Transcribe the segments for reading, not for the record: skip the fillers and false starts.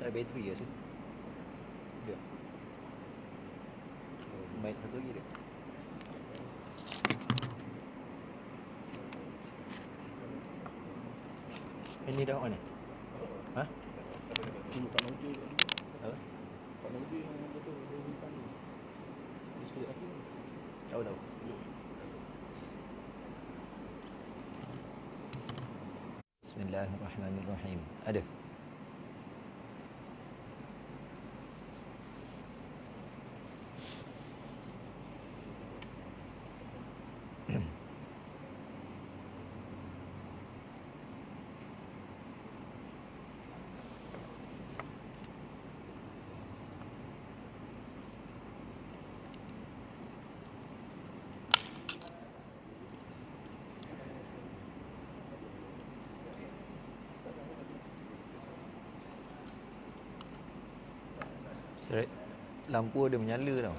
Tak ada bateri ke sini? Dia. Mic satu lagi dia. Ini dah on eh? Ha? Tak mau je. Apa? Tak mau je yang betul depan tu. Display aku. Tahu. Bismillahirrahmanirrahim. Ada? Lampu ada menyala tau.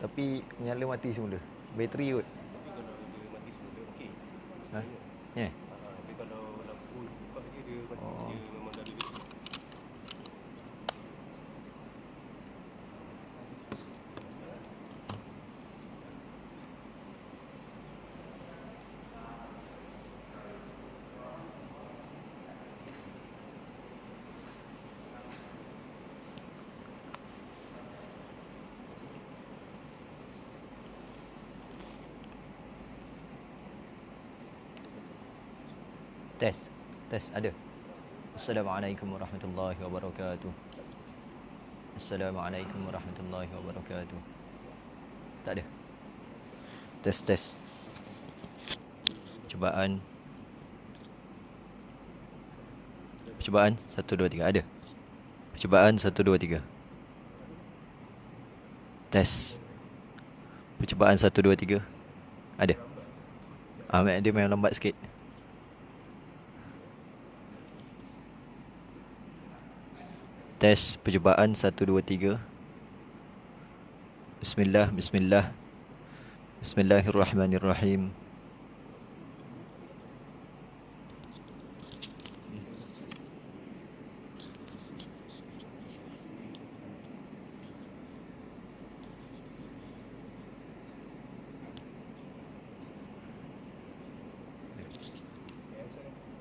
Tapi menyala mati semula. Bateri kot. Tapi kalau dia mati semula, okey. Ha? Sebenarnya. Ya? Tapi kalau lampu buka dia mati, Oh. dia memang dah ada bateri. Tes ada. Assalamualaikum warahmatullahi wabarakatuh. Assalamualaikum warahmatullahi wabarakatuh. Tak ada. Tes. Percubaan 1 2 3 ada. Percubaan 1 2 3. Tes. Percubaan 1 2 3. Ada. Dia memang lambat sikit. Tes percubaan 1 2 3. Bismillah. Bismillahirrahmanirrahim.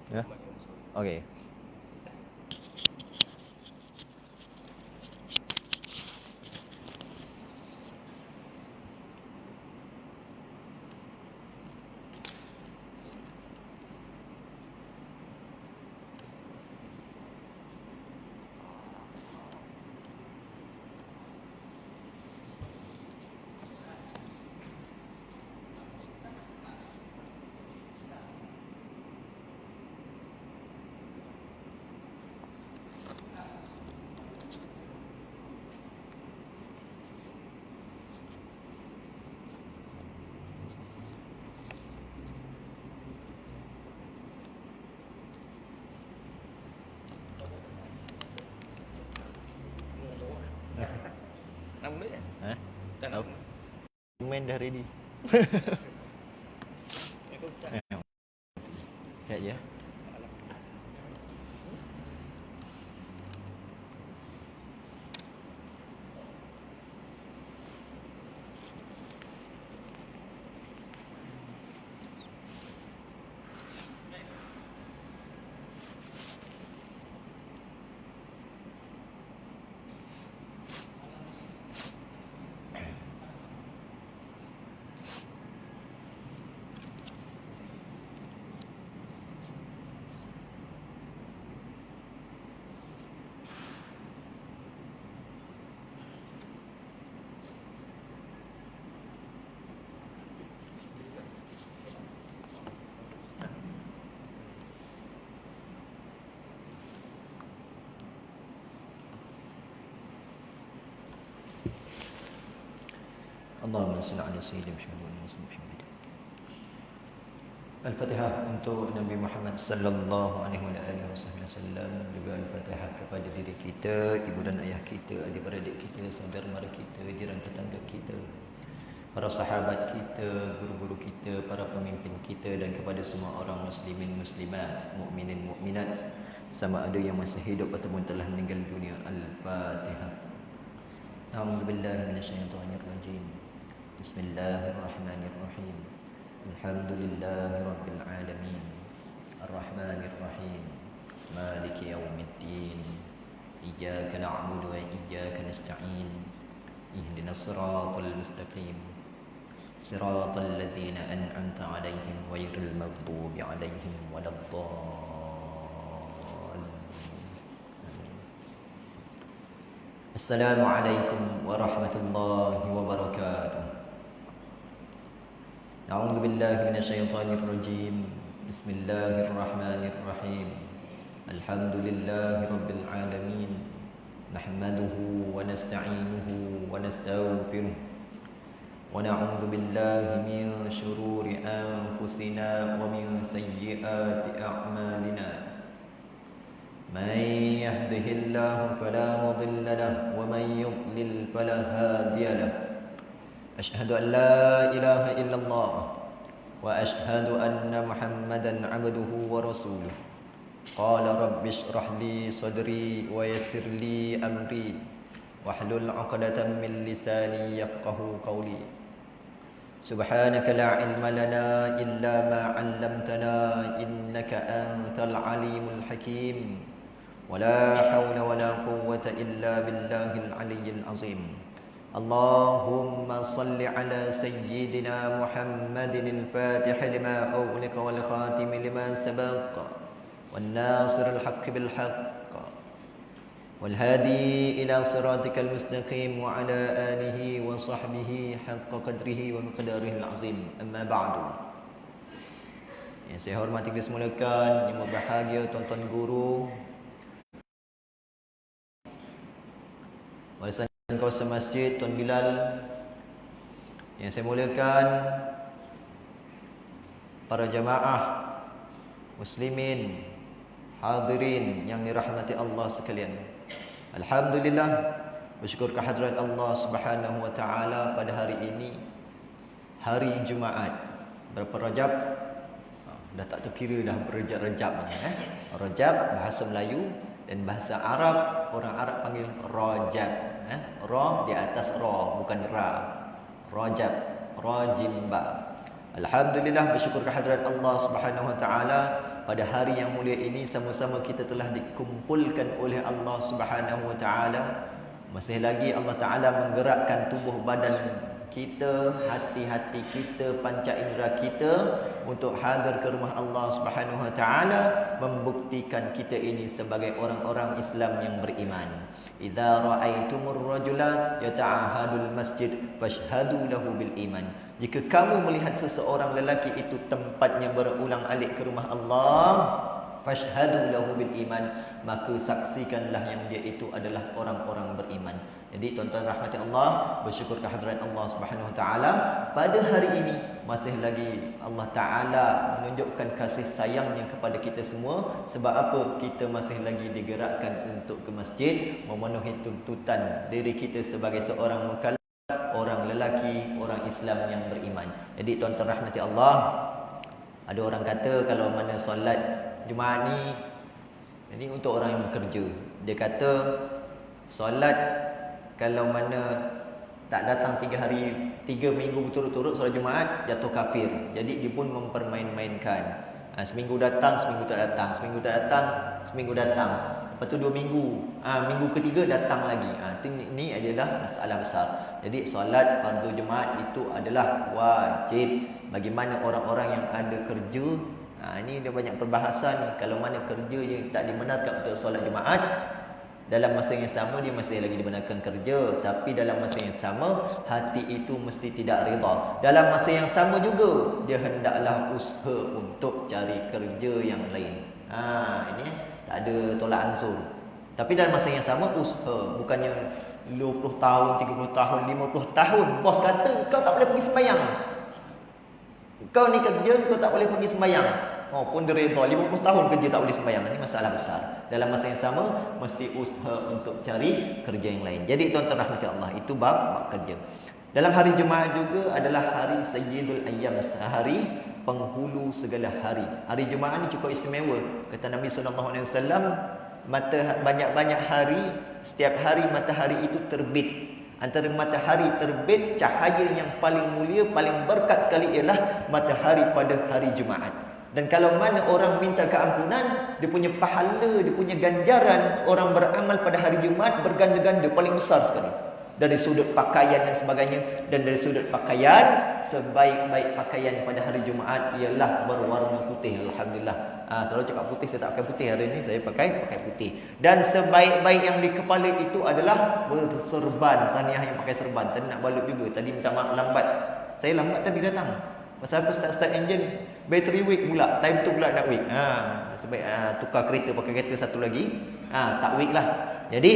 Ya. Okey. Nama dia? Ha? Dah Tahu. Main dah ready. Sekejap je. Allahumma salli ala sayyidina Muhammad wa ala Muhammad. Al-Fatihah untuk Nabi Muhammad sallallahu alaihi wasallam, juga Al-Fatihah kepada diri kita, ibu dan ayah kita, adik-beradik kita, saudara mara kita, jiran tetangga kita, para sahabat kita, guru-guru kita, para pemimpin kita dan kepada semua orang muslimin muslimat, mukminin mukminat sama ada yang masih hidup ataupun telah meninggal dunia. Al-Fatihah. A'udzubillahi minasyaitonirrajim. Bismillahirrahmanirrahim. Alhamdulillahi rabbil alamin. Ar-Rahmanir Rahim. Maliki yaumiddin. Iyyaka na'budu wa iyyaka nasta'in. Ihdinas siratal mustaqim. Siratal ladzina an'amta 'alaihim ghairil maghdubi 'alaihim waladdallin. Assalamualaikum warahmatullahi wabarakatuh. A'udzu billahi minasyaitonir rajim. Bismillahirrahmanirrahim. Alhamdulillahi rabbil alamin. Nahmaduhu wa nasta'inuhu wa nastaghfiruh. Wa na'udzu billahi min shururi anfusina wa min sayyiati a'malina. من يهده الله فلا مضل له ومن يضلل فلا هادي له أشهد أن لا إله إلا الله وأشهد أن محمدا عبده ورسوله قال رب اشرح لي صدري ويسر لي أمري واحلل عقدة من لساني يفقه قولي سبحانك لا علم لنا إلا ما علمتنا إنك أنت العليم الحكيم ولا حول ولا قوة إلا بالله العلي العظيم اللهم صل على سيدنا محمد الفاتح لما أغلق والخاتم لما سبق والناصر الحق بالحق والهادي إلى صراطك المستقيم وعلى آله وصحبه حق قدره ومقداره العظيم أما بعد. Yang saya hormati disemulakan, yang berbahagia tuan-tuan guru, warisan kawasan masjid, Tuan Bilal, yang saya muliakan para jamaah muslimin, hadirin yang dirahmati Allah sekalian. Alhamdulillah, bersyukur kehadirat Allah Subhanahu wa taala pada hari ini, hari Jumaat. Berapa Rajab? Dah tak terkira dah berrejab-rejab ni, Rajab bahasa Melayu dan bahasa Arab, orang Arab panggil Rajab. Ra di atas ra, bukan ra. Rajab, rajimba. Alhamdulillah, bersyukur kehadirat Allah Subhanahu wa taala pada hari yang mulia ini sama-sama kita telah dikumpulkan oleh Allah Subhanahu wa taala. Masih lagi Allah Taala menggerakkan tubuh badan kita, hati-hati kita, panca indera kita untuk hadir ke rumah Allah Subhanahu wa taala, membuktikan kita ini sebagai orang-orang Islam yang beriman. Idza ra'aitumur rajula yata'ahadul masjid fashhadu lahu bil iman. Jika kamu melihat seseorang lelaki itu tempatnya berulang-alik ke rumah Allah, fashhadu lahu bil iman, maka saksikanlah yang dia itu adalah orang-orang beriman. Jadi tuan-tuan rahmati Allah, bersyukur kehadirat Allah Subhanahu wa taala pada hari ini masih lagi Allah Taala menunjukkan kasih sayangnya kepada kita semua. Sebab apa? Kita masih lagi digerakkan untuk ke masjid, memenuhi tuntutan diri kita sebagai seorang mukallaf, orang lelaki, orang Islam yang beriman. Jadi tuan-tuan rahmati Allah, ada orang kata kalau mana solat Jumaat ni, ini untuk orang yang bekerja. Dia kata solat kalau mana tak datang 3 minggu berturut-turut solat Jumaat, jatuh kafir. Jadi dia pun mempermain-mainkan. Seminggu datang, seminggu tak datang, seminggu tak datang, seminggu datang. Lepas tu 2 minggu, minggu ketiga datang lagi. Ini adalah masalah besar. Jadi solat fardu Jumaat itu adalah wajib. Bagaimana orang-orang yang ada kerja, ini dia banyak perbahasan ni. Kalau mana kerja yang tak dibenarkan untuk solat Jumaat, dalam masa yang sama dia masih lagi dibenarkan kerja, tapi dalam masa yang sama hati itu mesti tidak redha. Dalam masa yang sama juga dia hendaklah usaha untuk cari kerja yang lain. Ini tak ada tolak ansur. Tapi dalam masa yang sama usaha, bukannya 20 tahun, 30 tahun, 50 tahun bos kata kau tak boleh pergi sembahyang. Kau ni kerja, kau tak boleh pergi sembahyang. Pun dia redha 50 tahun kerja tak boleh sembahyang. Ini masalah besar. Dalam masa yang sama mesti usaha untuk cari kerja yang lain. Jadi tuan-tuan rahmati Allah, itu bab kerja. Dalam hari Jumaat juga adalah hari Sayyidul Ayyam, hari penghulu segala hari. Hari Jumaat ni cukup istimewa. Kata Nabi SAW, banyak-banyak hari, setiap hari matahari itu terbit. Antara matahari terbit, cahaya yang paling mulia, paling berkat sekali ialah matahari pada hari Jumaat. Dan kalau mana orang minta keampunan, dia punya pahala, dia punya ganjaran orang beramal pada hari Jumaat berganda-ganda, paling besar sekali. Dari sudut pakaian dan sebagainya. Dan dari sudut pakaian, sebaik-baik pakaian pada hari Jumaat ialah berwarna putih. Alhamdulillah. Selalu cakap putih, saya tak pakai putih. Hari ini saya pakai putih. Dan sebaik-baik yang di kepala itu adalah berserban. Tahniah yang pakai serban. Tadi nak balut juga. Tadi minta maaf lambat. Saya lambat tadi datang. Pasal apa start engine, battery weak pula. Time tu pula nak weak. Sebab tukar kereta, pakai kereta satu lagi. Tak weak lah. Jadi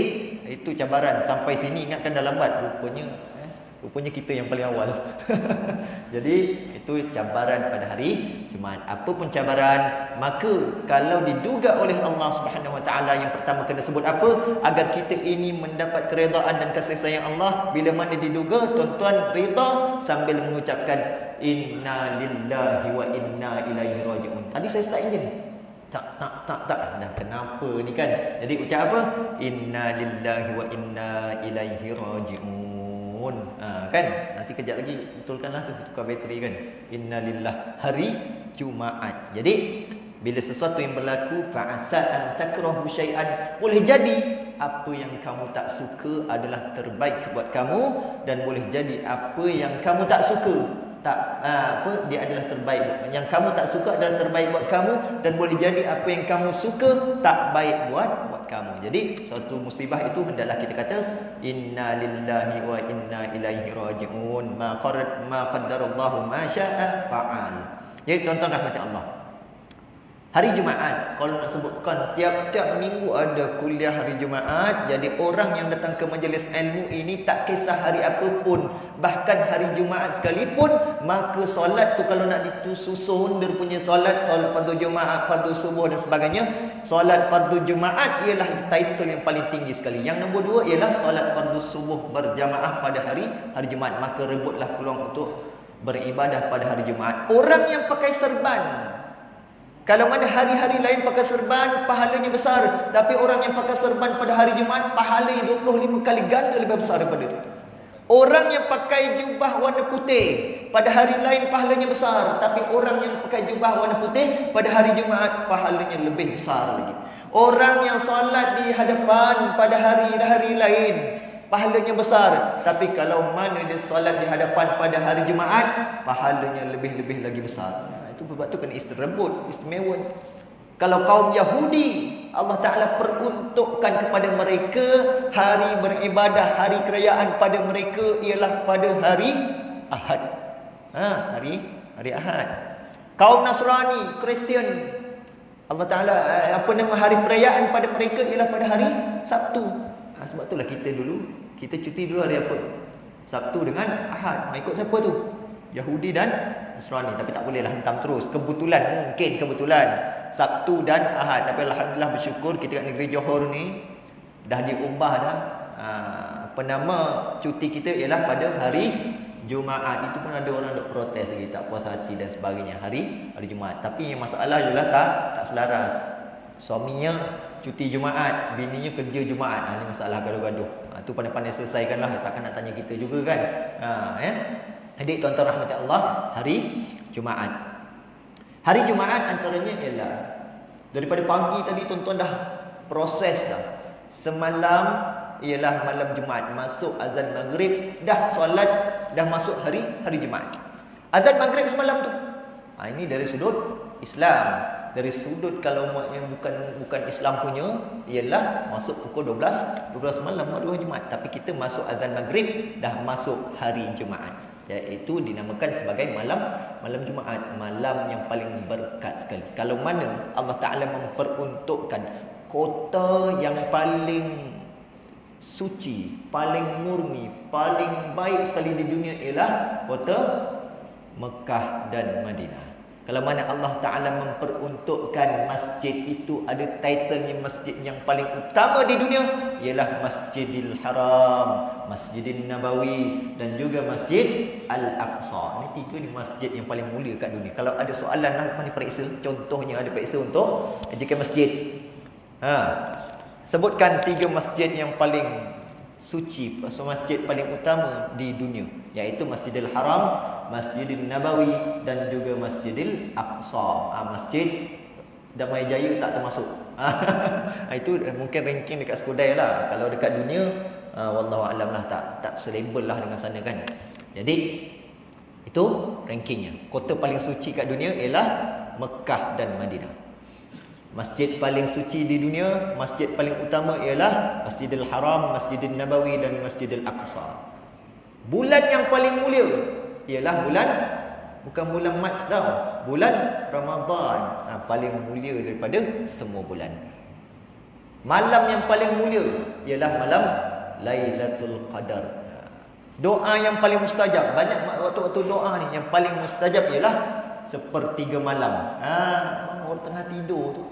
itu cabaran. Sampai sini ingatkan dah lambat. Rupanya kita yang paling awal. Jadi itu cabaran pada hari Jumaat. Apa pun cabaran, maka kalau diduga oleh Allah Subhanahu Wa Taala, yang pertama kena sebut apa? Agar kita ini mendapat keredaan dan kasih sayang Allah. Bila mana diduga, tuan-tuan reda sambil mengucapkan inna lillahi wa inna ilaihi raji'un. Tadi saya start enjin. Tak. Dah kenapa ni kan? Jadi ucap apa? Inna lillahi wa inna ilaihi raji'un. Kan? Nanti kejap lagi betulkanlah tu, tukar bateri kan. Inna lillah, hari Jumaat. Jadi bila sesuatu yang berlaku, fa'asa an takrahu syai'an, boleh jadi apa yang kamu tak suka adalah terbaik buat kamu, dan boleh jadi apa yang kamu tak suka dia adalah terbaik. Yang kamu tak suka adalah terbaik buat kamu, dan boleh jadi apa yang kamu suka tak baik buat kamu. Jadi suatu musibah itu hendaklah kita kata inna lillahi wa inna ilaihi raji'un. Ma qaddarallahu ma syaa fa'al. Jadi tuan-tuan rahmati Allah, hari Jumaat, kalau nak sebutkan tiap-tiap minggu ada kuliah hari Jumaat. Jadi orang yang datang ke majlis ilmu ini tak kisah hari apapun, bahkan hari Jumaat sekalipun, maka solat tu kalau nak disusun, dia punya solat fardu Jumaat, fardu subuh dan sebagainya. Solat fardu Jumaat ialah title yang paling tinggi sekali. Yang nombor 2 ialah solat fardu subuh berjamaah pada hari Jumaat. Maka rebutlah peluang untuk beribadah pada hari Jumaat. Orang yang pakai serban, kalau mana hari-hari lain pakai serban, pahalanya besar. Tapi orang yang pakai serban pada hari Jumaat, pahalanya 25 kali ganda lebih besar daripada itu. Orang yang pakai jubah warna putih, pada hari lain pahalanya besar. Tapi orang yang pakai jubah warna putih, pada hari Jumaat, pahalanya lebih besar lagi. Orang yang solat di hadapan pada hari-hari lain, pahalanya besar. Tapi kalau mana dia solat di hadapan pada hari Jumaat, pahalanya lebih-lebih lagi besar. Itu sebab tu kena istimewa. Kalau kaum Yahudi, Allah Ta'ala peruntukkan kepada mereka hari beribadah, hari kerajaan pada mereka ialah pada hari Ahad. Hari Ahad. Kaum Nasrani, Kristian, Allah Ta'ala hari perayaan pada mereka ialah pada hari Sabtu. Sebab itulah kita cuti dulu hari apa? Sabtu dengan Ahad. Ikut siapa tu? Yahudi dan Nasrani. Tapi tak bolehlah hentam terus. Kebetulan Sabtu dan Ahad. Tapi alhamdulillah bersyukur kita kat negeri Johor ni dah diubah dah. Penama cuti kita ialah pada hari Jumaat. Itu pun ada orang dok protes lagi, tak puas hati dan sebagainya. Hari Jumaat. Tapi yang masalah ialah tak selaras. Suaminya cuti Jumaat, bininya kerja Jumaat. Ini masalah gaduh-gaduh. Tu pandai-pandai selesaikanlah. Takkan nak tanya kita juga kan. Jadi tuan-tuan rahmati Allah, hari Jumaat. Hari Jumaat antaranya ialah daripada pagi tadi tuan-tuan dah proses dah. Semalam ialah malam Jumaat, masuk azan maghrib, dah solat, dah masuk hari Jumaat. Azan maghrib semalam tu. Ini dari sudut Islam. Dari sudut kalau yang bukan Islam punya ialah masuk pukul 12 malam hari Jumaat. Tapi kita masuk azan maghrib, dah masuk hari Jumaat. Iaitu dinamakan sebagai malam Jumaat, malam yang paling berkat sekali. Kalau mana Allah Ta'ala memperuntukkan kota yang paling suci, paling murni, paling baik sekali di dunia ialah kota Mekah dan Madinah. Kalau mana Allah Ta'ala memperuntukkan masjid itu ada titlenya masjid yang paling utama di dunia, ialah Masjidil Haram, Masjidil Nabawi dan juga Masjid Al-Aqsa. Ini tiga ni masjid yang paling mulia kat dunia. Kalau ada soalan mana periksa, contohnya ada periksa untuk ajukan masjid. Sebutkan tiga masjid yang paling suci, masjid paling utama di dunia, iaitu Masjidil Haram, Masjidil Nabawi dan juga Masjidil Aqsa. Masjid Damai Jaya tak termasuk. Itu mungkin ranking dekat Skudai lah. Kalau dekat dunia, wallahu alam lah, tak selabel lah dengan sana kan. Jadi itu rankingnya. Kota paling suci kat dunia ialah Mekah dan Madinah. Masjid paling suci di dunia, masjid paling utama ialah Masjidil Haram, Masjidil Nabawi dan Masjidil Aqsa. Bulan yang paling mulia ialah bulan, bukan bulan Mac tau, bulan Ramadan. Paling mulia daripada semua bulan. Malam yang paling mulia ialah malam Lailatul Qadar. Doa yang paling mustajab, banyak waktu-waktu doa ni yang paling mustajab ialah sepertiga malam. Orang tengah tidur tu.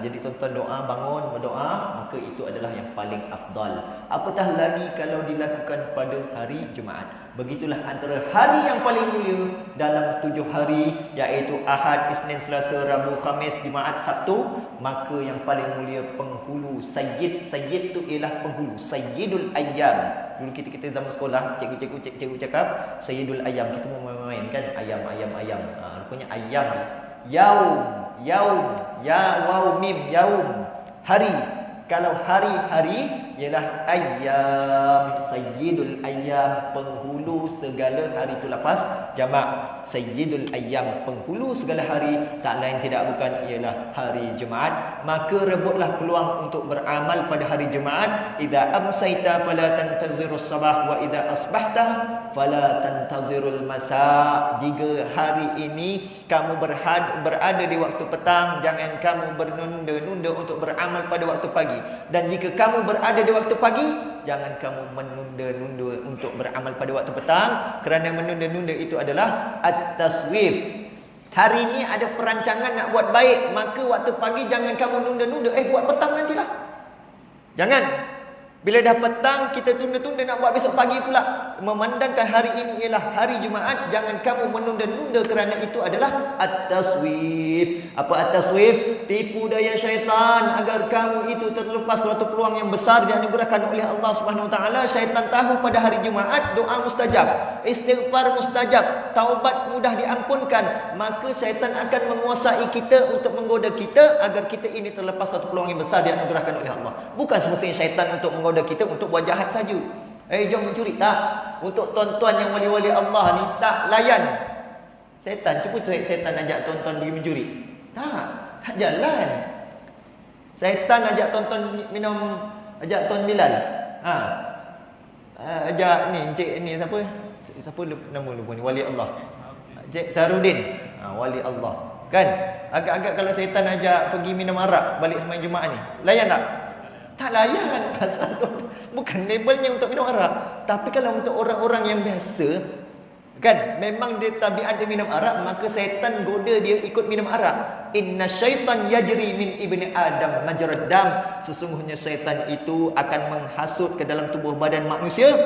Jadi tuan-tuan doa, bangun berdoa, maka itu adalah yang paling afdal. Apatah lagi kalau dilakukan pada hari Jumaat. Begitulah antara hari yang paling mulia dalam 7 hari, iaitu Ahad, Isnin, Selasa, Rabu, Khamis, Jumaat, Sabtu. Maka yang paling mulia penghulu, Sayyid. Sayyid tu ialah penghulu, Sayyidul Ayyam. Dulu kita zaman sekolah, cikgu cakap Sayyidul Ayyam. Kita mau main kan, ayam. Rupanya ayam ni Yaum, ya waw mim, yaum, hari. Kalau hari-hari ialah ayyam, Sayyidul Ayyam, penghulu segala hari itu lepas jamak. Sayyidul Ayyam, penghulu segala hari, tak lain tidak bukan ialah hari Jumaat. Maka rebutlah peluang untuk beramal pada hari Jumaat. Idza amsayta fala tantazirus sabah wa idza asbahta fala tantazirul masa. Jika hari ini kamu berada di waktu petang, jangan kamu bernunda-nunda untuk beramal pada waktu pagi. Dan jika kamu berada di waktu pagi, jangan kamu menunda-nunda untuk beramal pada waktu petang, kerana menunda-nunda itu adalah at-taswif. Hari ini ada perancangan nak buat baik, maka waktu pagi jangan kamu nunda-nunda. Buat petang nantilah. Jangan. Bila dah petang, kita tunda-tunda nak buat besok pagi pula. Memandangkan hari ini ialah hari Jumaat, jangan kamu menunda-nunda, kerana itu adalah at-taswif. Apa at-taswif? Tipu daya syaitan agar kamu itu terlepas suatu peluang yang besar dianugerahkan oleh Allah Subhanahu Wa Taala. Syaitan tahu pada hari Jumaat doa mustajab, istighfar mustajab, taubat mudah diampunkan. Maka syaitan akan menguasai kita untuk menggoda kita agar kita ini terlepas satu peluang yang besar dianugerahkan oleh Allah. Bukan semestinya syaitan untuk menggoda kita untuk buat jahat saja. Jom mencuri, tak. Untuk tuan-tuan yang wali-wali Allah ni tak layan syaitan. Cuba syaitan ajak tuan-tuan pergi mencuri, tak jalan. Syaitan ajak tuan-tuan minum, ajak tuan Bilal, ajak ni encik ni siapa nama lupa ni, wali Allah, Encik Sarudin, wali Allah kan. Agak-agak kalau syaitan ajak pergi minum arak balik sembahyang Jumaat ni, layan tak? Tak layan. Pasal tu bukan labelnya untuk minum arak. Tapi kalau untuk orang-orang yang biasa kan, memang dia tabiat dia minum arak, maka syaitan goda dia ikut minum arak. Inna syaitan yajri min ibni Adam majrad dam. Sesungguhnya syaitan itu akan menghasut ke dalam tubuh badan manusia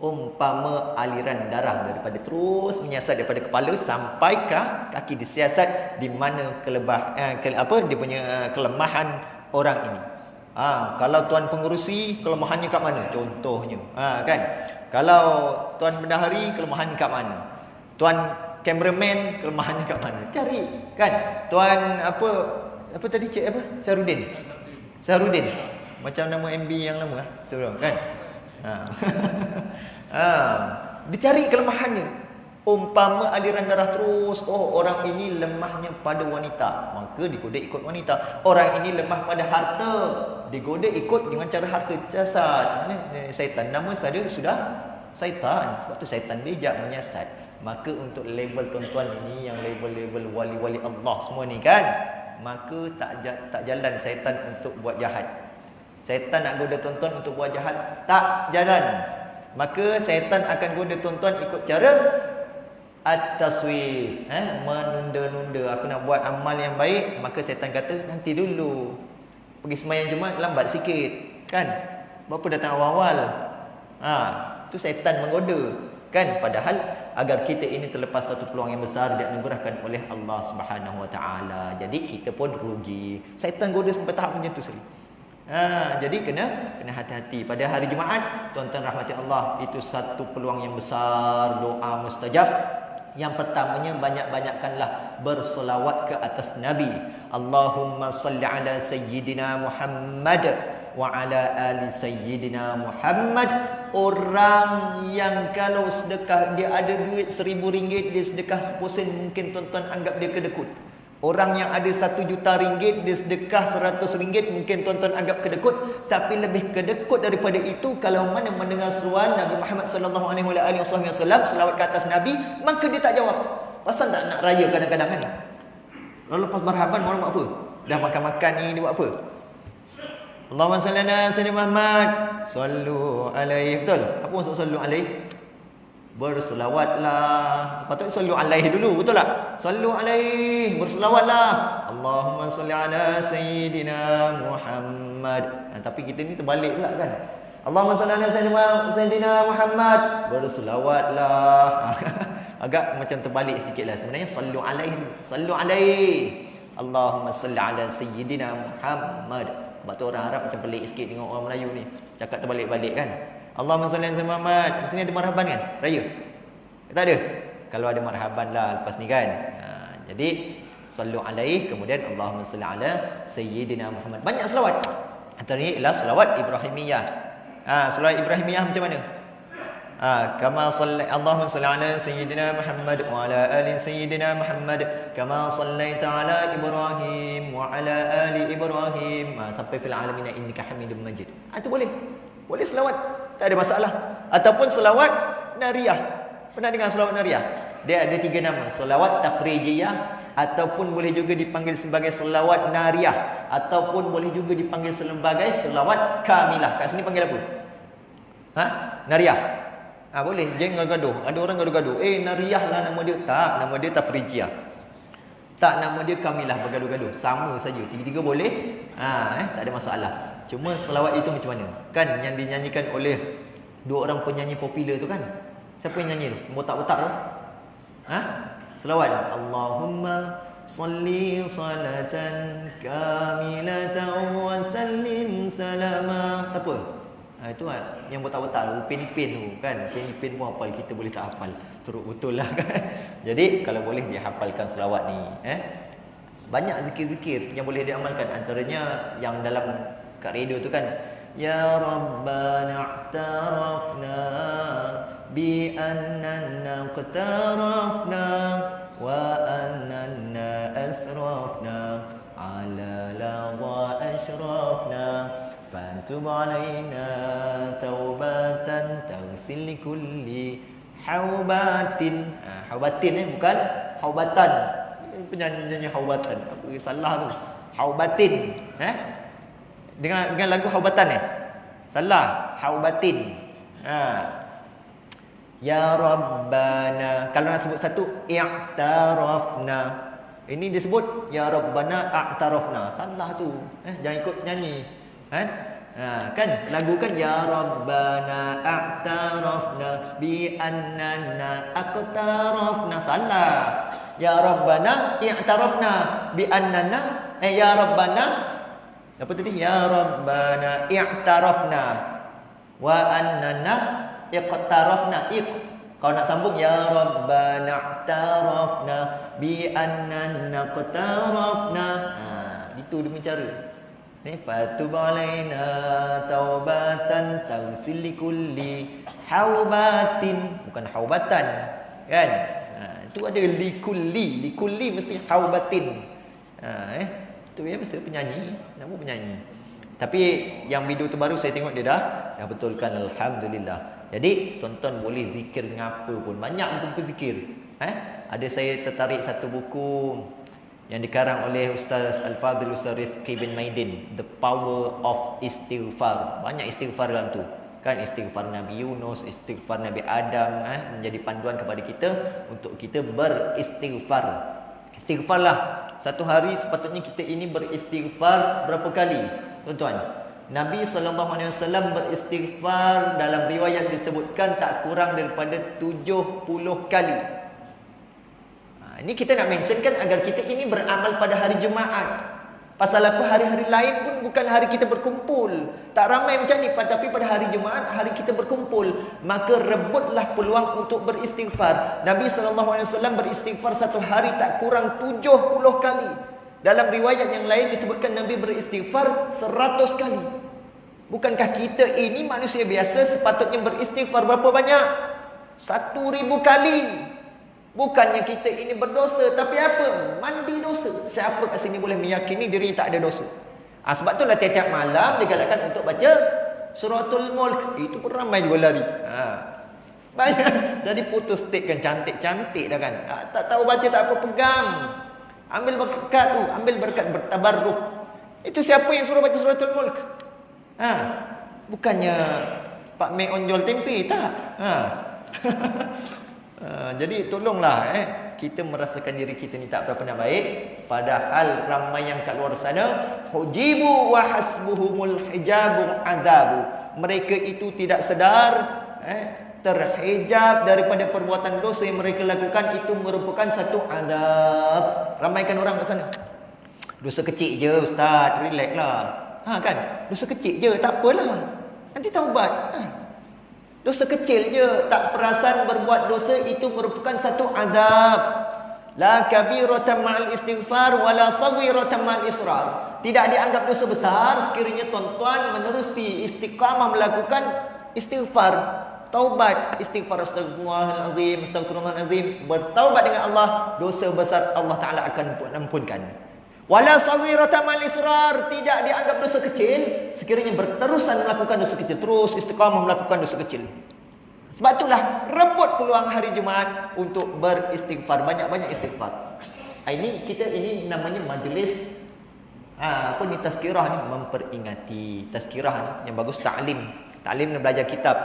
umpama aliran darah, daripada terus menyiasat daripada kepala sampai ke kaki, disiasat di mana dia punya kelemahan orang ini. Kalau tuan pengerusi, kelemahannya kat mana? Contohnya, kan? Kalau tuan bendahari, kelemahannya kat mana? Tuan kameraman, kelemahannya kat mana? Cari, kan? Tuan apa tadi cik apa? Sarudin. Macam nama MB yang lama sebelum, kan? Dicari kelemahannya. Umpama aliran darah terus, orang ini lemahnya pada wanita, maka digoda ikut wanita. Orang ini lemah pada harta, digoda ikut dengan cara harta. Jasad syaitan, nama saja sudah syaitan. Sebab tu syaitan bijak menyiasat. Maka untuk label tuan-tuan ini, yang label-label wali-wali Allah semua ni kan, maka tak jalan syaitan untuk buat jahat. Syaitan nak goda tuan-tuan untuk buat jahat, tak jalan. Maka syaitan akan goda tuan-tuan ikut cara At-taswif, menunda-nunda. Aku nak buat amal yang baik, maka syaitan kata nanti dulu. Pergi sembahyang Jumaat lambat sikit, kan? Berapa datang awal-awal? Itu syaitan menggoda, kan? Padahal agar kita ini terlepas satu peluang yang besar dianugerahkan oleh Allah Subhanahu Wa Taala. Jadi kita pun rugi. Syaitan goda sampai tahap macam tu sekali. Jadi kena hati-hati. Pada hari Jumaat, tuan-tuan rahmati Allah, itu satu peluang yang besar, doa mustajab. Yang pertamanya, banyak-banyakkanlah berselawat ke atas Nabi. Allahumma salli ala Sayyidina Muhammad wa ala ali Sayyidina Muhammad. Orang yang kalau sedekah, dia ada duit RM1,000, dia sedekah RM10, mungkin tuan-tuan anggap dia kedekut. Orang yang ada RM1,000,000, dia sedekah RM100, mungkin tuan-tuan anggap kedekut. Tapi lebih kedekut daripada itu, kalau mana mendengar seruan Nabi Muhammad SAW, selawat ke atas Nabi, maka dia tak jawab. Pasal tak nak raya kadang-kadang kan? Lalu lepas marhaban, orang buat apa? Dah makan-makan ni, dia buat apa? Allahumma salli ala Sayyidina Muhammad, sallu alaihi. Betul? Apa maksud sallu alaihi? Berselawatlah. Patut sallu alaihi dulu, betul tak? Sallu alaihi, berselawatlah. Allahumma salli ala Sayyidina Muhammad. Tapi kita ni terbalik pula kan? Allahumma salli ala Sayyidina Muhammad, berselawatlah. Agak macam terbalik sedikitlah. Sebenarnya sallu alaihi, sallu alaihi. Allahumma salli ala Sayyidina Muhammad. Sebab tu orang Arab macam pelik sikit tengok orang Melayu ni cakap terbalik-balik kan? Allahumma salli ala Sayyidina Muhammad. Di sini ada marhaban kan? Raya? Tak ada? Kalau ada marhaban lah lepas ni kan? Jadi sallu alaihi, kemudian Allahumma salli ala Sayyidina Muhammad. Banyak selawat. Antaranya ialah selawat Ibrahimiyah. Selawat Ibrahimiyah macam mana? Kama salli Allahumma salli ala Sayyidina Muhammad wa ala ali Sayyidina Muhammad kama sallaita ala Ibrahim wa ala ali Ibrahim sampai fil alamin innaka Hamidum Majid. Itu boleh. Boleh selawat, tak ada masalah. Ataupun selawat nariyah. Pernah dengar selawat nariyah? Dia ada 3 nama. Selawat tafrijiyah, ataupun boleh juga dipanggil sebagai selawat nariyah, ataupun boleh juga dipanggil sebagai selawat kamilah. Kat sini panggil apa? Nariyah. Boleh. Jangan gaduh. Ada orang gaduh-gaduh. Nariyah lah nama dia. Tak, nama dia tafrijiyah. Tak, nama dia kamilah, bergaduh-gaduh. Sama saja. Tiga-tiga boleh. Tak ada masalah. Cuma selawat itu macam mana? Kan yang dinyanyikan oleh 2 orang penyanyi popular tu kan? Siapa yang nyanyi tu? Botak-botak tu? Selawat. Allahumma salli salatan kamilatan wa sallim salama. Siapa? Itu yang botak-botak, Upin Ipin tu kan? Upin Ipin pun hafal, kita boleh tak hafal. Teruk betul lah kan? Jadi kalau boleh dia hafalkan selawat ni. Banyak zikir-zikir yang boleh diamalkan. Antaranya yang dalam kat radio tu kan, ya Rabbana i'tarafna bi annana qtarafna wa annana asrafna ala laza ashrafna fantub alaina taubatan tawsil kulli haubatin. Haubatin bukan haubatan. Penyanyi-nyanyi haubatan. Apa salah tu? Haubatin. Dengan lagu haubatan salah. Haubatin. Ya Rabbana. Kalau nak sebut satu, i'tarafna. Ini disebut ya Rabbana a'tarafna. Salah tu. Jangan ikut nyanyi. Kan lagu kan ya Rabbana a'tarafna bi annana aqtarafna. Salah. Ya Rabbana i'tarafna bi annana. Ya Rabbana apa tadi? Ya Rabbana i'tarafna wa annana iqtarafna. Kalau nak sambung ya Rabbana i'tarafna bi annana iqtarafna. Itu dia cara. Fatub alaina taubatan tawsil kulli haubatin. Bukan haubatan kan? Itu ada likulli mesti haubatin. Itu ya biasa penyanyi, nama penyanyi. Tapi yang video terbaru saya tengok dia dah betulkan, alhamdulillah. Jadi tuan-tuan boleh zikir ngapa pun. Banyak buku zikir. Ada saya tertarik satu buku yang dikarang oleh Ustaz Al-Fadhil Ustaz Rifqi bin Maidin, The Power of Istighfar. Banyak istighfar dalam tu. Kan istighfar Nabi Yunus, istighfar Nabi Adam menjadi panduan kepada kita untuk kita beristighfar. Istighfarlah. Satu hari sepatutnya kita ini beristighfar berapa kali? Tuan-tuan, Nabi SAW beristighfar dalam riwayat disebutkan tak kurang daripada 70 kali. Ini kita nak mentionkan agar kita ini beramal pada hari Jumaat. Pasal apa? Hari-hari lain pun bukan hari kita berkumpul. Tak ramai macam ni. Tapi pada hari Jumaat, hari kita berkumpul. Maka rebutlah peluang untuk beristighfar. Nabi SAW beristighfar satu hari tak kurang 70 kali. Dalam riwayat yang lain disebutkan Nabi beristighfar 100 kali. Bukankah kita ini manusia biasa sepatutnya beristighfar berapa banyak? 1,000 kali. Bukannya kita ini berdosa, tapi apa? Mandi dosa. Siapa kat sini boleh meyakini dirinya tak ada dosa? Sebab itulah tiap-tiap malam digalakkan untuk baca Suratul Mulk. Itu pun ramai juga lari. Banyak. Dah diputus state kan, cantik-cantik dah kan. Tak tahu baca tak apa, pegang. Ambil berkat tu, ambil berkat bertabarruk. Itu siapa yang suruh baca Suratul Mulk? Bukannya Pak Mek onjol tempe, tak? Jadi tolonglah kita merasakan diri kita ni tak berapa nak baik, padahal ramai yang kat luar sana hujibu wa hasbuhumul hijabu azabu. Mereka itu tidak sedar terhijab daripada perbuatan dosa yang mereka lakukan, itu merupakan satu azab. Ramaikan orang kat sana. Dosa kecil je ustaz, relax lah. Kan? Dosa kecil je, tak apalah. Nanti taubat. Dosa kecil je, tak perasan berbuat dosa, itu merupakan satu azab. La kabiratan ma'al istighfar wala saghiratan ma'al israr. Tidak dianggap dosa besar sekiranya tuan-tuan menerusi istiqamah melakukan istighfar, taubat, istighfar, astagfirullahalazim, astagfirullahalazim, bertaubat dengan Allah, dosa besar Allah Taala akan ampunkan. Wala saghiratan ma'al israr, tidak dianggap dosa kecil sekiranya berterusan melakukan dosa kecil, terus istiqamah melakukan dosa kecil. Sebab itulah rebut peluang hari Jumaat untuk beristighfar, banyak-banyak istighfar. Ini namanya majlis tazkirah ni, memperingati. Tazkirah ni yang bagus taklim ni, belajar kitab,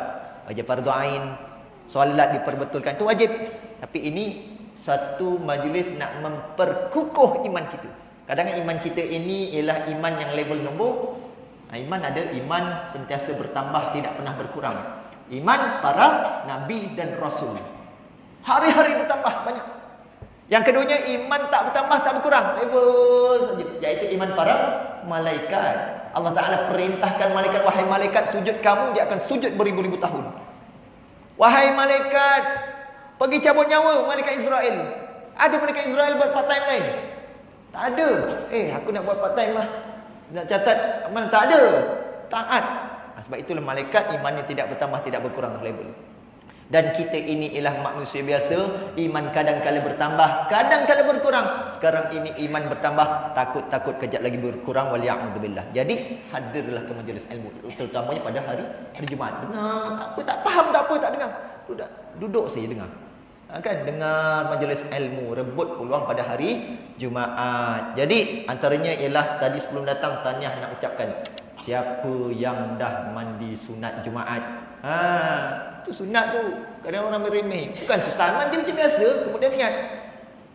belajar fardu ain, solat diperbetulkan, itu wajib. Tapi ini satu majlis nak memperkukuh iman kita. Kadang-kadang iman kita ini ialah iman yang level nombor. Iman ada iman sentiasa bertambah, tidak pernah berkurang. Iman para Nabi dan Rasul, hari-hari bertambah banyak. Yang keduanya iman tak bertambah, tak berkurang, level saja, iaitu iman para malaikat. Allah Ta'ala perintahkan malaikat, wahai malaikat sujud kamu, dia akan sujud beribu-ribu tahun. Wahai malaikat, pergi cabut nyawa malaikat Israel. Ada malaikat Israel buat part time lain? Tak ada. Aku nak buat part time lah, nak catat mana? Tak ada. Taat. Sebab itulah malaikat imannya tidak bertambah, tidak berkurang level. Dan kita ini ialah manusia biasa, iman kadang-kala bertambah, kadang-kala berkurang. Sekarang ini iman bertambah, takut-takut kejap lagi berkurang, waliya'udzubillah. Jadi hadirlah ke majlis ilmu, terutamanya pada hari Jumaat. Dengar, tak apa, tak faham, tak apa, tak dengar. Duduk saja dengar. Kan, dengar majlis ilmu, rebut peluang pada hari Jumaat. Jadi antaranya ialah tadi sebelum datang tahniah nak ucapkan, siapa yang dah mandi sunat Jumaat. Tu sunat tu. Kadang orang meremeh. Bukan susah mandi macam biasa, kemudian niat,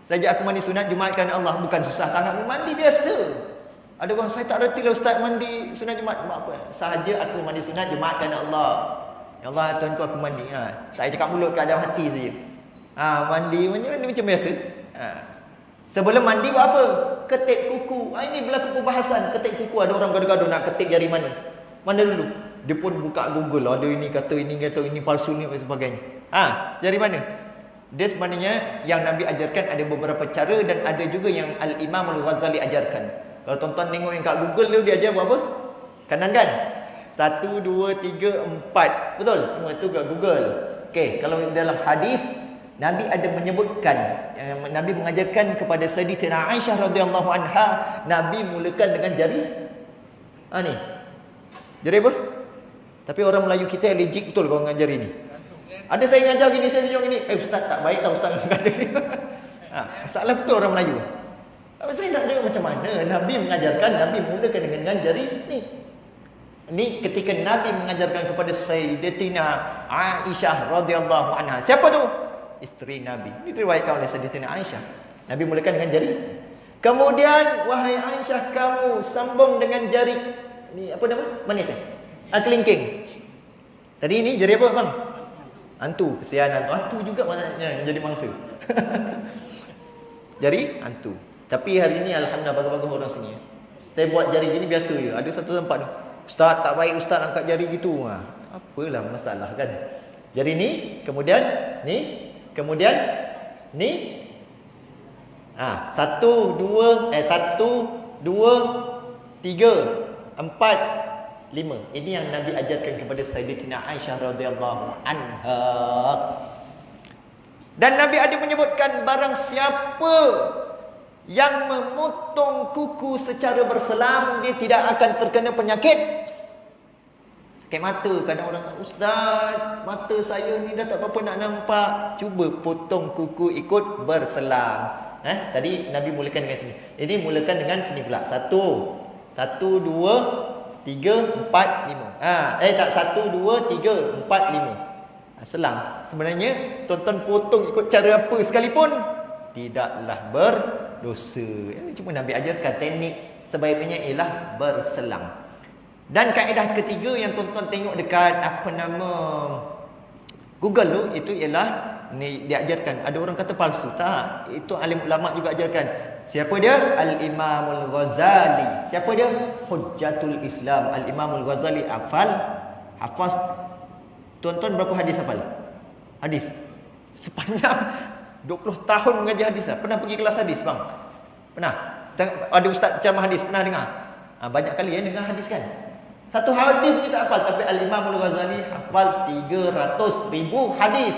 saja aku mandi sunat Jumaat kerana Allah. Bukan susah sangat mandi biasa. Ada orang, saya tak reti lah ustaz mandi sunat Jumaat. Buat apa? Sahaja aku mandi sunat Jumaat kerana Allah. Ya Allah, Tuhanku aku mandi. Tak cakap mulut, ke dalam hati saja. Mandi macam biasa. Sebelum mandi buat apa? Ketik kuku. Ini berlaku perbahasan. Ketik kuku, ada orang gaduh-gaduh nak ketik jari mana. Mana dulu? Dia pun buka Google. Ada ini kata ini palsu ni dan sebagainya. Jari mana? Dia sebenarnya yang Nabi ajarkan ada beberapa cara, dan ada juga yang Al-Imam Al-Ghazali ajarkan. Kalau tuan-tuan tengok yang kat Google tu, dia ajar buat apa? Kanan kan? 1, 2, 3, 4. Betul? Itu kat Google. Okey, kalau dalam hadis Nabi ada menyebutkan, Nabi mengajarkan kepada Sayyidatina Aisyah radhiyallahu anha, Nabi mulakan dengan jari ni. Jari apa? Tapi orang Melayu kita allergic betul kalau dengan jari ni. Ada saya ngajar gini, saya tunjuk gini. Ustaz tak baik tak ustaz ngajar gini. Salah betul orang Melayu. Tapi saya nak tengok macam mana Nabi mengajarkan, Nabi mulakan dengan jari ni. Ni ketika Nabi mengajarkan kepada Sayyidatina Aisyah radhiyallahu anha. Siapa tu? Isteri Nabi. Ini diriwayatkan oleh Sayyidatina Aisyah. Nabi mulakan dengan jari. Kemudian, wahai Aisyah, kamu sambung dengan jari. Ni apa nama? Manis kelingking. Tadi ni jari apa bang? Hantu. Kesian hantu. Hantu juga maknanya jadi mangsa. Jari hantu. Tapi hari ni alhamdulillah bagus-bagus orang sini. Saya buat jari gini biasa je. Ada satu tempat tu, ustaz tak baik ustaz angkat jari gitu. Apalah masalah kan. Jari ni, kemudian ni, kemudian ni. Satu, dua, tiga, empat, lima. Ini yang Nabi ajarkan kepada Sayyidatina Aisyah radhiyallahu anha. Dan Nabi ada menyebutkan barang siapa yang memotong kuku secara berselang, dia tidak akan terkena penyakit sakit mata. Kadang orang, ustaz, mata saya ni dah tak apa-apa nak nampak. Cuba potong kuku ikut berselang. Tadi Nabi mulakan dengan sini. Ini mulakan dengan sini pula. Satu, dua, tiga, empat, lima. Satu, dua, tiga, empat, lima. Selang. Sebenarnya tuan-tuan potong ikut cara apa sekalipun tidaklah berdosa. Ini cuma Nabi ajarkan teknik sebaiknya ialah berselang. Dan kaedah ketiga yang tuan-tuan tengok dekat Google tu, itu ialah ni diajarkan. Ada orang kata palsu, tak? Itu alim ulama juga ajarkan. Siapa dia? Al-Imamul Ghazali. Siapa dia? Hujjatul Islam. Al-Imamul Ghazali hafaz. Tuan-tuan berapa hadis hafal? Hadis. Sepanjang 20 tahun mengaji hadis. Pernah pergi kelas hadis bang? Pernah? Ada ustaz ceramah hadis, pernah dengar? Banyak kali dengar hadis kan? Satu hadis ni tak hafal, tapi Al-Imamul Ghazali hafal 300,000 hadis.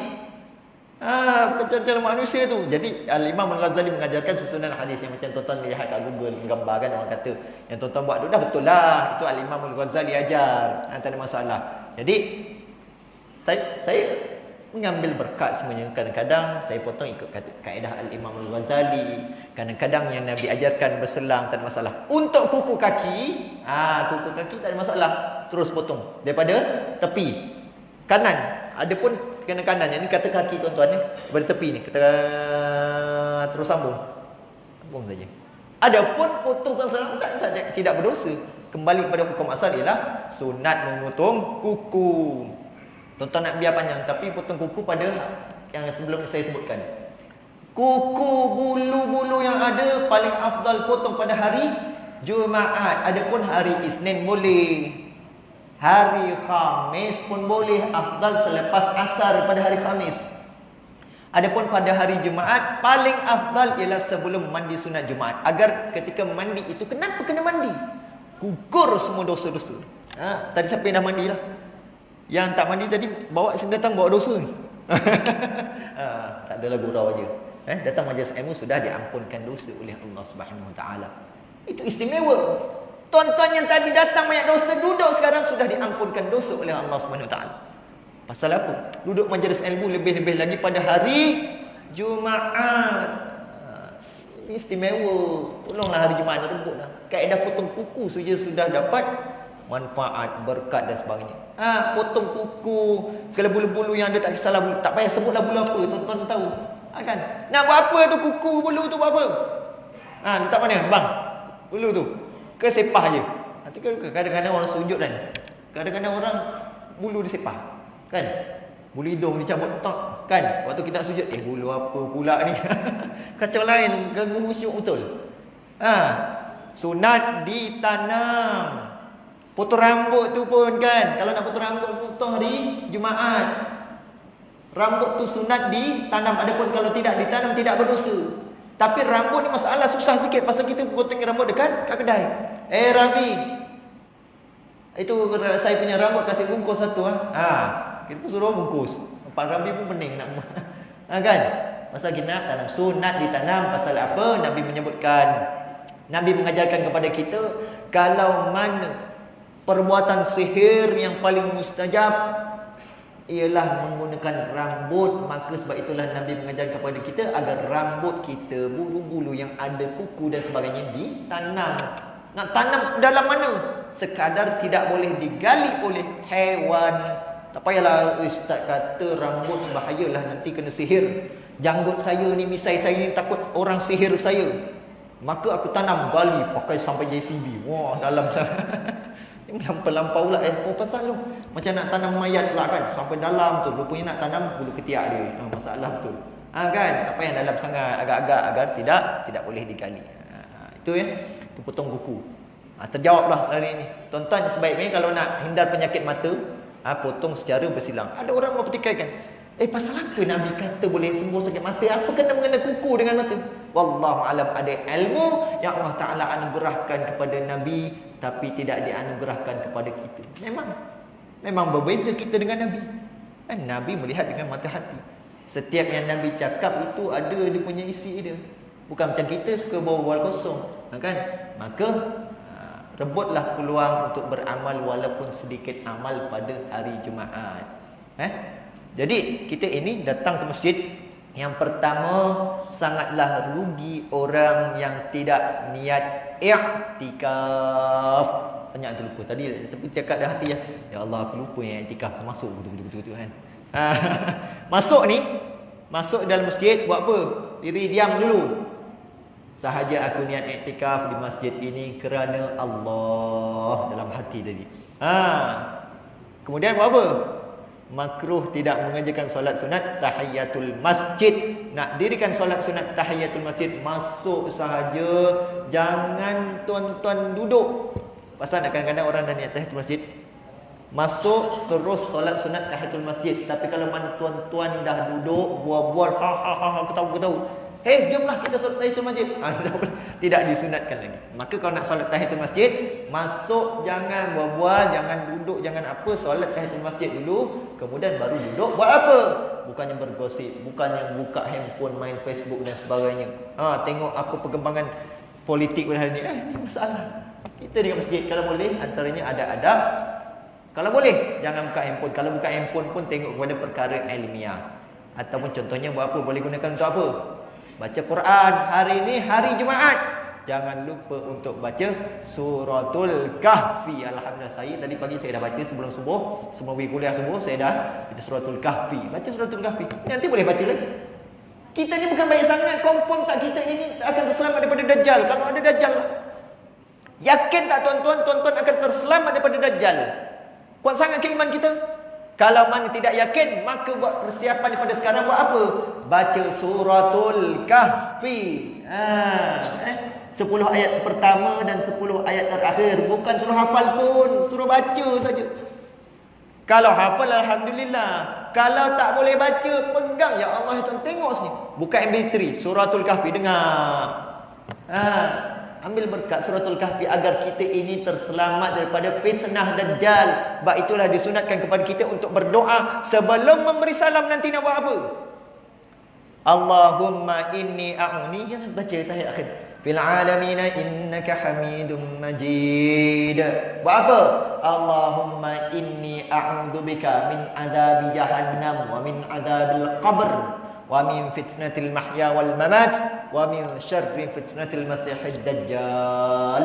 Bukan cara manusia tu. Jadi Al-Imam Al-Ghazali mengajarkan susunan hadis yang macam tuan-tuan lihat kat Google, menggambarkan orang kata yang tuan-tuan buat tu dah betul lah. Itu Al-Imam Al-Ghazali ajar. Tak ada masalah. Jadi saya mengambil berkat semuanya. Kadang-kadang saya potong ikut kaedah Al-Imam Al-Ghazali. Kadang-kadang yang Nabi ajarkan berselang, tak ada masalah. Untuk kuku kaki tak ada masalah. Terus potong daripada tepi kanan. Adapun kena kanan, yang ni kata kaki tuan-tuan ni daripada tepi ni kita terus sambung saja. Adapun potong salah-salah tidak berdosa. Kembali kepada hukum asal ialah sunat memotong kuku. Tuan-tuan nak biar panjang, tapi potong kuku pada yang sebelum saya sebutkan. Kuku bulu-bulu yang ada paling afdal potong pada hari Jumaat. Adapun hari Isnin boleh. Hari Khamis pun boleh, afdal selepas asar pada hari Khamis. Adapun pada hari Jumaat paling afdal ialah sebelum mandi sunat Jumaat, agar ketika mandi itu, kenapa kena mandi? Gugur semua dosa-dosa. Tadi siapa yang dah mandi lah? Yang tak mandi tadi bawa datang bawa dosa ni. Tak adalah gurau aja. Datang majlis ilmu sudah diampunkan dosa oleh Allah Subhanahu Wa Taala. Itu istimewa. Tuan-tuan yang tadi datang banyak dosa, duduk sekarang sudah diampunkan dosa oleh Allah Subhanahu Wa Taala. Pasal apa? Duduk majlis ilmu lebih-lebih lagi pada hari Jumaat. Istimewa. Tolonglah hari Jumaat rebutlah. Kaedah potong kuku saja sudah dapat manfaat, berkat dan sebagainya. Potong kuku, segala bulu-bulu yang ada tak kisahlah bulu, tak payah sebutlah bulu apa, tuan-tuan tahu. Kan? Nak buat apa tu kuku bulu tu buat apa? Letak mana bang? Bulu tu. Ke sepah je. Nanti kadang-kadang orang sujud kan. Kadang-kadang orang bulu di sepah. Kan? Bulu hidung dicabut tak kan? Waktu kita sujud, bulu apa pula ni? Kacau lain, ganggu khusyuk betul. Sunat ditanam. Potong rambut tu pun kan. Kalau nak potong rambut, potong hari Jumaat. Rambut tu sunat ditanam. Adapun kalau tidak ditanam, tidak berdosa. Tapi rambut ni masalah susah sikit, pasal kita potong rambut dekat kat kedai. Rafi, itu saya punya rambut kasih bungkus satu. Kita pun suruh bungkus. Pak Rafi pun pening nak kan? Pasal kita nak tanam, sunat ditanam. Pasal apa? Nabi menyebutkan, Nabi mengajarkan kepada kita, kalau mana perbuatan sihir yang paling mustajab ialah menggunakan rambut, maka sebab itulah Nabi mengajar kepada kita agar rambut kita, bulu-bulu yang ada kuku dan sebagainya ditanam. Nak tanam dalam mana? Sekadar tidak boleh digali oleh haiwan. Tak payahlah ustaz kata rambut bahayalah nanti kena sihir. Janggut saya ni, misai saya ni takut orang sihir saya. Maka aku tanam gali pakai sampai JCB. Wah, dalam sana. Ini melampau lah. Apa pasal lu? Macam nak tanam mayat pula kan. Sampai dalam tu. Rupanya nak tanam bulu ketiak dia. Masalah betul. Kan? Tak payah dalam sangat. Agak-agak agar tidak boleh digali. Itu ya. Itu potong kuku. Terjawablah hari ini. Tuan-tuan sebaiknya kalau nak hindar penyakit mata, potong secara bersilang. Ada orang mempertikaikan. Pasal apa Nabi kata boleh sembuh sakit mata? Apa kena mengena kuku dengan mata? Wallahu alam, ada ilmu yang Allah Ta'ala anugerahkan kepada Nabi tapi tidak dianugerahkan kepada kita. Memang berbeza kita dengan Nabi. Nabi melihat dengan mata hati. Setiap yang Nabi cakap itu ada dia punya isi dia. Bukan macam kita suka bawa kosong, kan? Maka rebutlah peluang untuk beramal walaupun sedikit amal pada hari Jumaat. Jadi kita ini datang ke masjid. Yang pertama, sangatlah rugi orang yang tidak niat i'tikaf. Banyak terlupa tadi tapi cakap dah hati ya. Ya Allah, aku lupa yang i'tikaf masuk betul kan. Masuk dalam masjid buat apa? Diri diam dulu. Sahaja aku niat i'tikaf di masjid ini kerana Allah dalam hati tadi. Kemudian buat apa? Makruh tidak mengerjakan solat sunat tahiyatul masjid. Nak dirikan solat sunat tahiyatul masjid, masuk sahaja. Jangan tuan-tuan duduk. Pasal kadang-kadang orang dah niat tahiyatul masjid, masuk terus solat sunat tahiyatul masjid. Tapi kalau mana tuan-tuan dah duduk bual-bual, aku tahu. Jomlah kita solat tahiyatul masjid. Tidak disunatkan lagi. Maka kalau nak solat tahiyatul masjid, masuk, jangan bual-bual, jangan duduk, jangan apa. Solat tahiyatul masjid dulu, kemudian baru duduk. Buat apa? Bukannya bergosip, bukannya buka handphone, main Facebook dan sebagainya. Tengok apa perkembangan politik pada hari ini. Ini masalah. Kita di masjid kalau boleh, antaranya ada adab. Kalau boleh, jangan buka handphone. Kalau buka handphone pun tengok kepada perkara ilmiah. Ataupun contohnya buat apa? Boleh gunakan untuk apa? Baca Quran. Hari ini hari Jumaat, jangan lupa untuk baca suratul kahfi. Alhamdulillah, saya tadi pagi saya dah baca sebelum subuh. Sebelum pergi kuliah subuh, saya dah baca suratul kahfi. Baca suratul kahfi. Nanti boleh baca lagi. Kita ni bukan baik sangat. Confirm tak kita ini akan terselamat daripada Dajjal? Kalau ada Dajjal, yakin tak tuan-tuan akan terselamat daripada Dajjal? Kuat sangat keiman kita? Kalau mana tidak yakin, maka buat persiapan daripada sekarang. Buat apa? Baca suratul kahfi. 10 ayat pertama dan 10 ayat terakhir. Bukan suruh hafal pun, suruh baca saja. Kalau hafal, alhamdulillah. Kalau tak boleh baca, pegang. Ya Allah, tuan tengok sini. Buka MP3 suratul kahfi, dengar. Ambil berkat suratul kahfi agar kita ini terselamat daripada fitnah Dajjal. Sebab itulah disunatkan kepada kita untuk berdoa sebelum memberi salam. Nanti nak buat apa? Allahumma inni a'uni. Jangan baca tahiyat akhir. Fil alamina innaka hamidum majid. Buat apa? Allahumma inni a'udzubika min azabi jahannam wa min azabil qabr wa min fitnatil mahya wal mamat wa min syarri fitnatil masihid dajjal.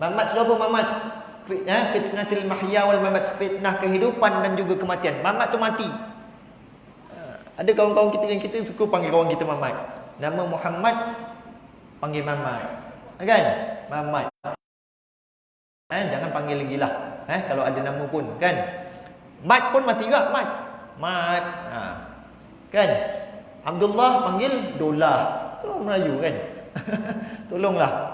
Mamat apa mamat? Fitnatil mahya wal mamat, fitnah kehidupan dan juga kematian. Mamat tu mati. Ada kawan-kawan kita yang kita suka panggil kawan kita mamat. Nama Muhammad panggil mamat. Kan? Mamat. Jangan panggil lagi lah. Kalau ada nama pun kan. Mat pun mati juga, mat. Mat. Kan? Abdullah panggil Dolah. Tu Melayu kan. Tolonglah,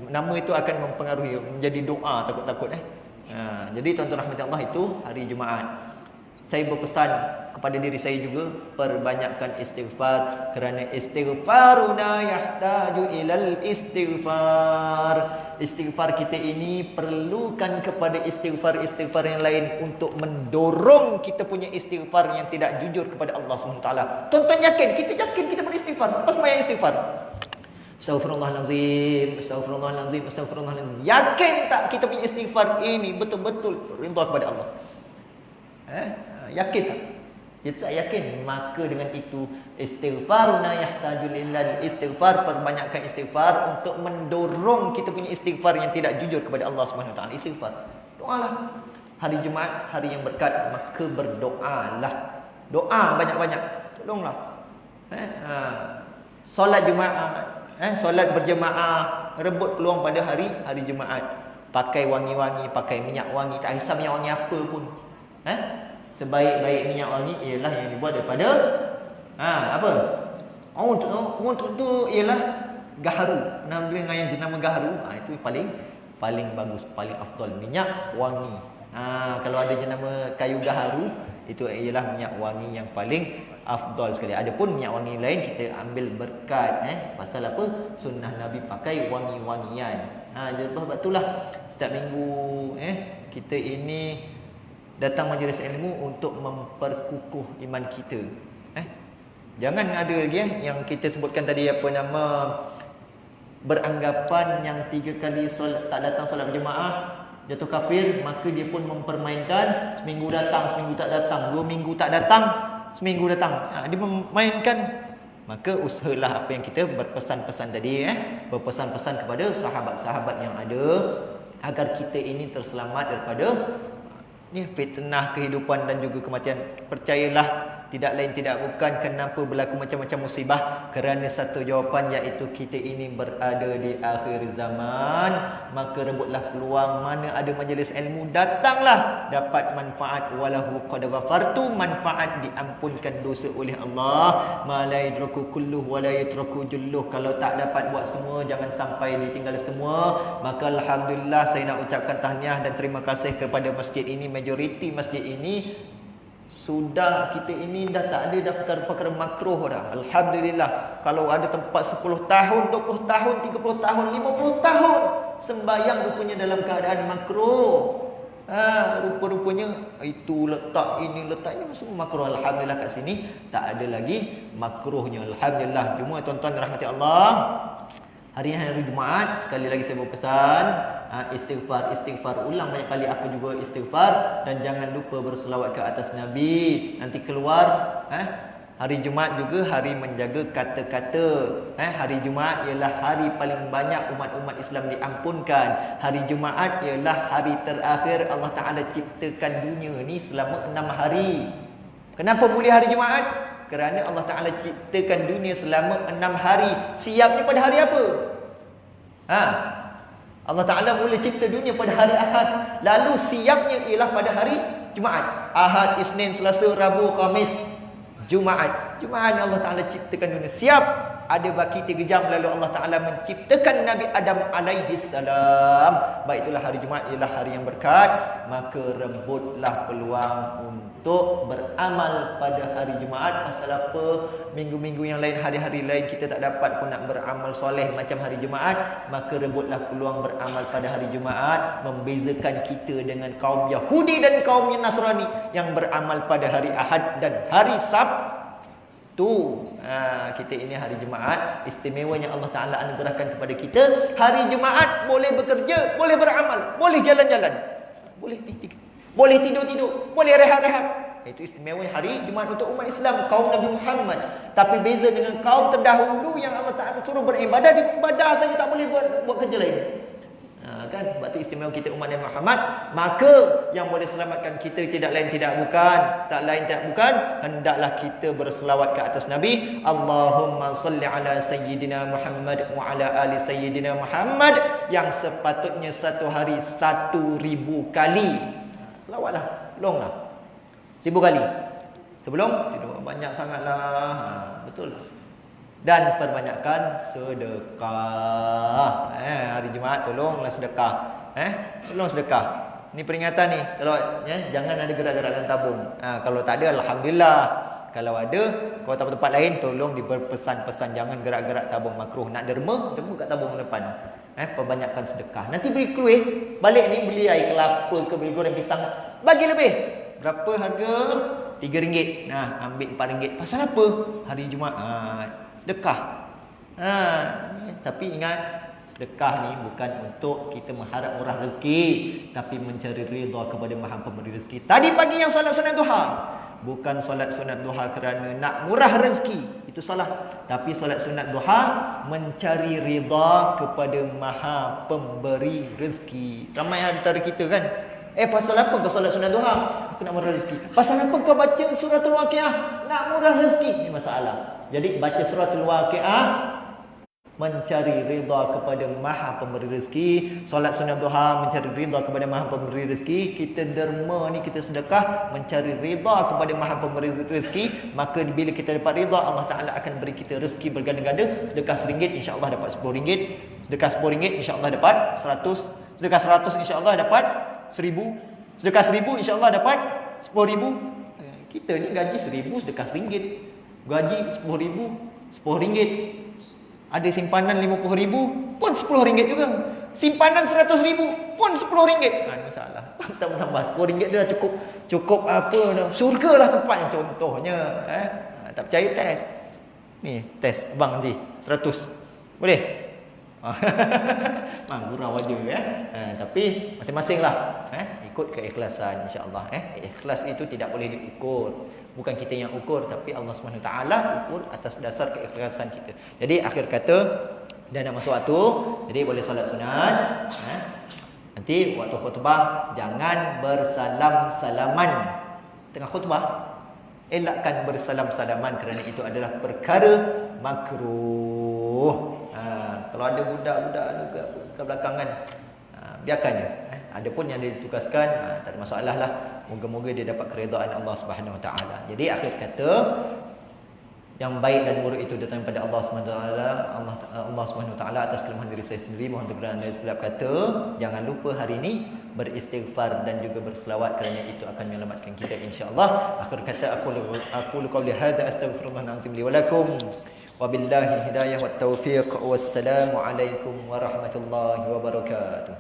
nama itu akan mempengaruhi, menjadi doa takut-takut. Jadi tuan-tuan rahmat Allah, itu hari Jumaat. Saya berpesan kepada diri saya juga, perbanyakkan istighfar, kerana istighfaruna yahtaju ilal istighfar. Istighfar kita ini perlukan kepada istighfar yang lain untuk mendorong kita punya istighfar yang tidak jujur kepada Allah SWT. Tuan-tuan yakin? Kita yakin kita beristighfar. Lepas sembahyang istighfar, Astaghfirullahalazim, astaghfirullahalazim, astaghfirullahalazim. Yakin tak kita punya istighfar ini betul-betul ridha kepada Allah? Yakin tak? Kita tak yakin, maka dengan itu istighfaruna yahtajul ilal istighfar, perbanyakkan istighfar untuk mendorong kita punya istighfar yang tidak jujur kepada Allah Subhanahu Wa Taala. Istighfar. Doalah. Hari Jumaat, hari yang berkat, maka berdoalah. Doa banyak-banyak. Tolonglah. Solat Jumaat, solat berjemaah, rebut peluang pada hari Jumaat. Pakai wangi-wangi, pakai minyak wangi, tak kisah minyak wangi apa pun. Sebaik-baik minyak wangi ialah yang dibuat daripada apa? Untuk tu ialah gaharu. Dengan yang jenama gaharu, itu paling bagus, paling afdal minyak wangi. Kalau ada jenama kayu gaharu, itu ialah minyak wangi yang paling afdal sekali. Adapun minyak wangi lain kita ambil berkat pasal apa? Sunnah Nabi pakai wangi-wangian. Sebab itulah setiap minggu kita ini datang majlis ilmu untuk memperkukuh iman kita. Jangan ada lagi yang kita sebutkan tadi apa nama, beranggapan yang 3 kali solat, tak datang solat berjemaah jatuh kafir, maka dia pun mempermainkan seminggu datang, seminggu tak datang, 2 minggu tak datang, seminggu datang. Dia memainkan. Maka usahalah apa yang kita berpesan-pesan tadi, berpesan-pesan kepada sahabat-sahabat yang ada, agar kita ini terselamat daripada fitnah kehidupan dan juga kematian. Percayalah, tidak lain tidak bukan kenapa berlaku macam-macam musibah, kerana satu jawapan, iaitu kita ini berada di akhir zaman. Maka rebutlah peluang, mana ada majlis ilmu, datanglah, dapat manfaat. Walahu qad ghafartu, manfaat diampunkan dosa oleh Allah. Ma la yadraku kulluh wa la yatraku julluh. Kalau tak dapat buat semua, jangan sampai ditinggal semua. Maka alhamdulillah, saya nak ucapkan tahniah dan terima kasih kepada masjid ini. Majoriti masjid ini sudah, kita ini dah tak ada dah perkara-perkara makruh dah. Alhamdulillah. Kalau ada tempat 10 tahun, 20 tahun, 30 tahun, 50 tahun sembahyang rupanya dalam keadaan makruh. Rupa-rupanya itu letak ini, letak ini, semua makruh. Alhamdulillah kat sini tak ada lagi makruhnya. Alhamdulillah. Cuma tuan-tuan rahmati Allah, hari Jumaat, sekali lagi saya berpesan, istighfar, ulang banyak kali apa juga istighfar, dan jangan lupa berselawat ke atas Nabi. Nanti keluar hari Jumaat juga hari menjaga kata-kata. Hari Jumaat ialah hari paling banyak umat-umat Islam diampunkan. Hari Jumaat ialah hari terakhir Allah Ta'ala ciptakan dunia ni selama 6 hari. Kenapa mulia hari Jumaat? Kerana Allah Ta'ala ciptakan dunia selama 6 hari. Siapnya pada hari apa? Allah Ta'ala mula cipta dunia pada hari Ahad. Lalu siapnya ialah pada hari Jumaat. Ahad, Isnin, Selasa, Rabu, Khamis, Jumaat. Jumaat Allah Ta'ala ciptakan dunia. Siap. Ada baki 3 jam, lalu Allah Ta'ala menciptakan Nabi Adam alaihi salam. Baik, itulah hari Jumaat ialah hari yang berkat. Maka rebutlah peluang untuk beramal pada hari Jumaat. Pasal apa? Minggu-minggu yang lain, hari-hari lain kita tak dapat pun nak beramal soleh macam hari Jumaat. Maka rebutlah peluang beramal pada hari Jumaat. Membezakan kita dengan kaum Yahudi dan kaum Nasrani yang beramal pada hari Ahad dan hari Sabtu. Kita ini hari Jumaat, istimewanya Allah Ta'ala anugerahkan kepada kita. Hari Jumaat boleh bekerja, boleh beramal, boleh jalan-jalan, boleh tidur-tidur, boleh rehat-rehat. Itu istimewanya hari Jumaat untuk umat Islam, kaum Nabi Muhammad. Tapi beza dengan kaum terdahulu yang Allah Ta'ala suruh beribadah, dia beribadah saja, tak boleh buat kerja lain. Kan? Sebab itu istimewa kita umat Nabi Muhammad. Maka yang boleh selamatkan kita tidak lain tidak bukan, hendaklah kita berselawat ke atas Nabi. Allahumma salli ala Sayyidina Muhammad wa ala ali Sayyidina Muhammad, yang sepatutnya satu hari 1000 kali. Selawatlah, longlah 1000 kali sebelum tidur. Banyak sangatlah. Betul. Dan perbanyakkan sedekah. Hari Jumaat tolonglah sedekah. Tolong sedekah. Ni peringatan ni. Kalau jangan ada gerak-gerakan tabung. Kalau tak ada, alhamdulillah. Kalau ada, kalau tempat-tempat lain, tolong diberpesan-pesan, jangan gerak-gerak tabung, makruh. Nak derma kat tabung depan. Perbanyakkan sedekah. Nanti beri kuih, balik ni beli air kelapa ke, beli goreng pisang, bagi lebih. Berapa harga? RM3. Nah, ambil RM4. Pasal apa? Hari Jumaat. Sedekah. Tapi ingat, sedekah ni bukan untuk kita mengharap murah rezeki, tapi mencari ridha kepada Maha Pemberi rezeki. Tadi pagi yang solat sunat duha, Bukan solat sunat duha kerana nak murah rezeki, itu salah. Tapi solat sunat duha mencari ridha kepada Maha Pemberi rezeki. Ramai antara kita kan, pasal apa kau solat sunat duha? Aku nak murah rezeki. Pasal apa kau baca suratul Waqiah? Nak murah rezeki. Ini masalah. Jadi baca suratul Waqiah mencari ridha kepada Maha Pemberi rezeki. Solat sunat duha mencari ridha kepada Maha Pemberi rezeki. Kita derma ni, kita sedekah mencari ridha kepada Maha Pemberi rezeki. Maka bila kita dapat ridha, Allah Ta'ala akan beri kita rezeki berganda-ganda. Sedekah RM1 insya-Allah dapat RM10. Sedekah RM10 insya-Allah dapat 100. Sedekah 100 insya-Allah dapat 1000. Sedekah 1000 insya-Allah dapat 10,000. Kita ni gaji 1000 sedekah RM1. Gaji 10,000 RM10. Ada simpanan RM50,000 pun RM10 juga. Simpanan RM100,000 pun RM10. Ini masalah. Tambah RM10 dia dah cukup apa dah. Syurga lah tempatnya contohnya. Tak percaya test. Ni test abang nanti 100. Boleh? Gurau aja tapi masing-masing lah ikut keikhlasan insya-Allah. Ikhlas itu tidak boleh diukur. Bukan kita yang ukur, tapi Allah SWT ukur atas dasar keikhlasan kita. Jadi akhir kata, dah nak masuk waktu, jadi boleh solat sunat. Nanti waktu khutbah jangan bersalam-salaman tengah khutbah. Elakkan bersalam-salaman kerana itu adalah perkara makruh. Kalau ada budak-budak ke belakang kan, biarkan je. Adapun yang ditugaskan, tak ada masalah lah. Moga-moga dia dapat keredaan Allah Subhanahu Wa Taala. Jadi akhir kata, yang baik dan buruk itu datang daripada Allah Subhanahu Wa Taala. Allah Subhanahu Wa Taala atas kelemahan diri saya sendiri, mohon teguran dan silap kata. Jangan lupa hari ini beristighfar dan juga berselawat kerana itu akan menyelamatkan kita insya-Allah. Akhir kata, aku qauli hadza astaghfirullahal azim li wa lakum. Wabillahi hidayah wat taufiq. Wassalamu alaikum warahmatullahi wabarakatuh.